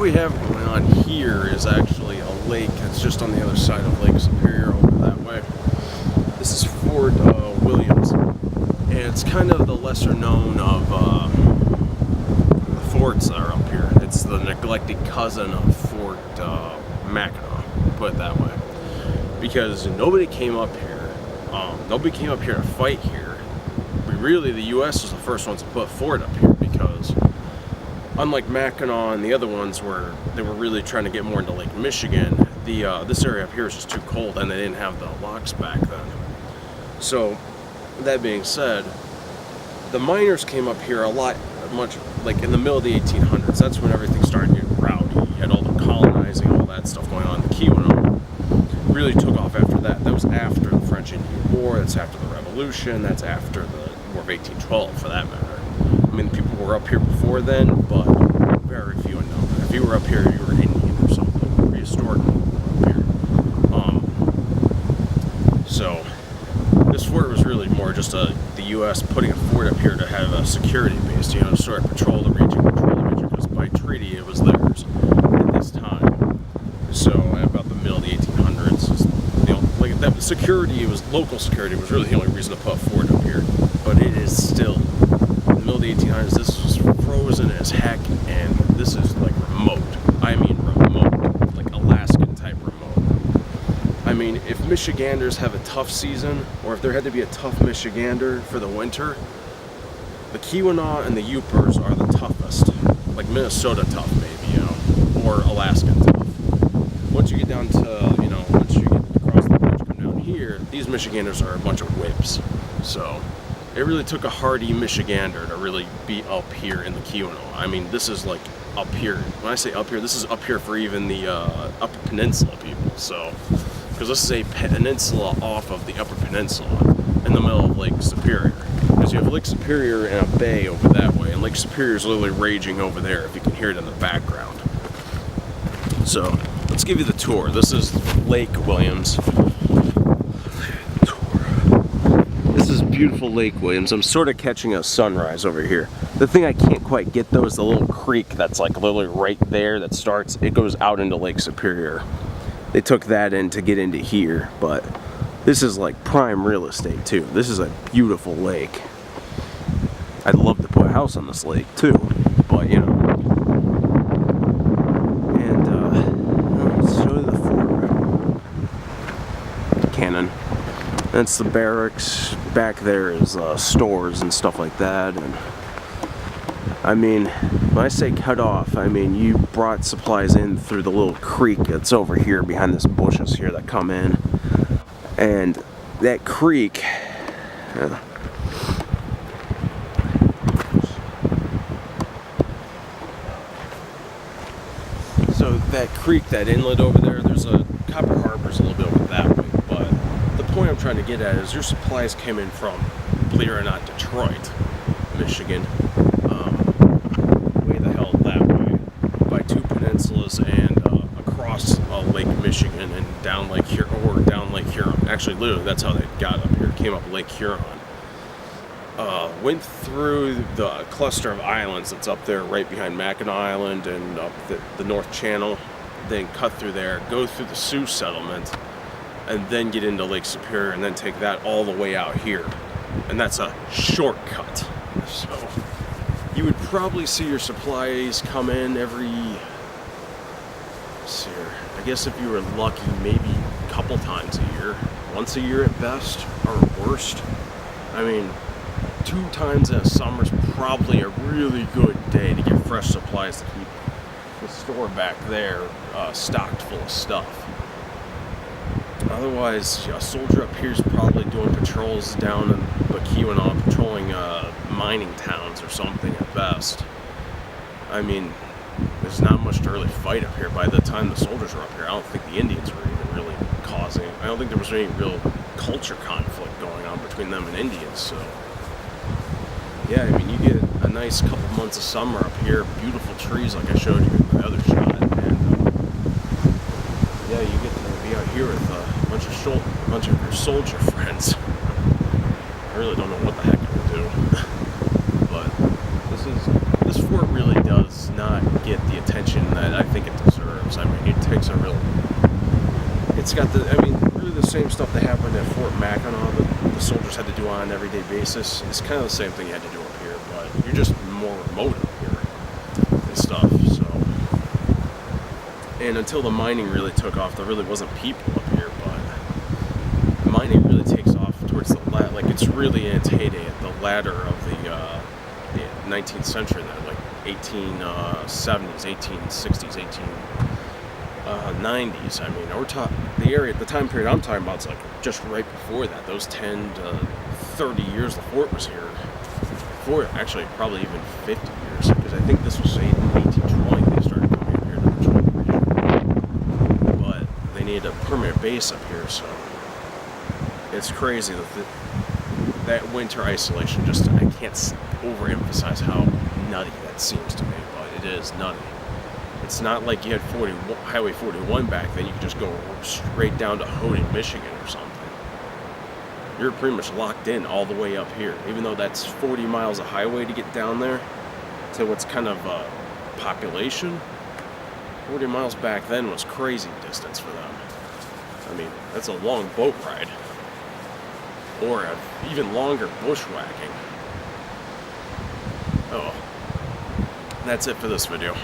what we have going on here is actually a lake that's just on the other side of Lake Superior over that way. This is Fort Williams, and it's kind of the lesser known of the forts that are up here. It's the neglected cousin of Fort Mackinac, put it that way, because nobody came up here. Nobody came up here to fight here. Really, the U.S. was the first ones to put a fort up here because, unlike Mackinac and the other ones where they were really trying to get more into Lake Michigan, this area up here is just too cold, and they didn't have the locks back then. So, that being said, the miners came up here much like in the middle of the 1800s. That's when everything started getting rowdy. You had all the colonizing, all that stuff going on. The Keweenaw really took off after that. That was after the French-Indian War. That's after the Revolution. That's after the War of 1812, for that matter. I mean, people were up here before then, but very few in number. If you were up here, you were Indian or something. Prehistoric people were up here. So this fort was really more just the U.S. putting a fort up here to have a security base, to sort of patrol the region, because by treaty it was theirs at this time. So at about the middle of the 1800s, like that security local security was really the only reason to put a fort up here. But it is still, in the middle of the 1800s, this was frozen as heck, and this is like remote. I mean remote, like Alaskan type remote. I mean, if Michiganders have a tough season, or if there had to be a tough Michigander for the winter, the Keweenaw and the Yoopers are the toughest. Like Minnesota tough, maybe, or Alaskan tough. Once you get down to, once you get across the bridge, come down here, these Michiganders are a bunch of whips. So it really took a hardy Michigander to really be up here in the Keweenaw. I mean, this is like up here. When I say up here, this is up here for even the Upper Peninsula people. So, because this is a peninsula off of the Upper Peninsula in the middle of Lake Superior. Because you have Lake Superior and a bay over that way, and Lake Superior is literally raging over there, if you can hear it in the background. So, let's give you the tour. This is Lake Williams. This is beautiful Lake Williams. I'm sort of catching a sunrise over here. The thing I can't quite get though is the little creek that's like literally right there that starts, it goes out into Lake Superior. They took that in to get into here, but this is like prime real estate too. This is a beautiful lake. I'd love to put a house on this lake too, but and let's show you the fort cannon. That's the barracks. Back there is stores and stuff like that. And I mean, when I say cut off, I mean you brought supplies in through the little creek that's over here behind this bushes here that come in. And that creek, so that creek, that inlet over there, there's a Copper Harbor's a little bit over that way, but the point I'm trying to get at is your supplies came in from, believe it or not, Detroit, Michigan, way the hell that way, by two peninsulas and across Lake Michigan and down Lake Huron, or down Lake Huron. Actually, literally, that's how they got up here. Came up Lake Huron. Went through the cluster of islands that's up there right behind Mackinac Island and up the North Channel, then cut through there, go through the Sioux settlement, and then get into Lake Superior, and then take that all the way out here. And that's a shortcut. So you would probably see your supplies come in I guess if you were lucky, maybe a couple times a year. Once a year at best, or worst. I mean, 2 times in a summer is probably a really good day to get fresh supplies to keep the store back there stocked full of stuff. Otherwise, a soldier up here is probably doing patrols down in the Keweenaw, patrolling mining towns or something at best. I mean, there's not much to really fight up here. By the time the soldiers were up here, I don't think the Indians were even really causing. I don't think there was any real culture conflict going on between them and Indians. So, yeah, I mean, you get a nice couple months of summer up here, beautiful trees like I showed you in the other shot, and yeah, you get to be out here with a bunch of your soldier friends. I really don't know what the heck to do, but this fort really does not get the attention that I think it deserves. I mean, it takes a real... It's got the, I mean, really the same stuff that happened at Fort Mackinac that the soldiers had to do on an everyday basis. It's kind of the same thing you had to do up here, but you're just more remote up here and stuff, so. And until the mining really took off, there really wasn't people up here, but mining really takes off towards the like it's really in its heyday at the latter of the 19th century, then, like 1870s, 1860s, 1890s. I mean, we're talking the area, the time period I'm talking about is like just right before that. Those 10 to 30 years the fort was here. Before, actually, probably even 50 years, because I think this was in 1820 they started coming up here to patrol the region. But they needed a permanent base up here, so it's crazy that that winter isolation, just, I can't overemphasize how nutty that seems to me, but it is nutty. It's not like you had Highway 41 back then. You could just go straight down to Houghton, Michigan or something. You're pretty much locked in all the way up here, even though that's 40 miles of highway to get down there to what's kind of population. 40 miles back then was crazy distance for them. I mean, that's a long boat ride. Or even longer bushwhacking. Oh, that's it for this video.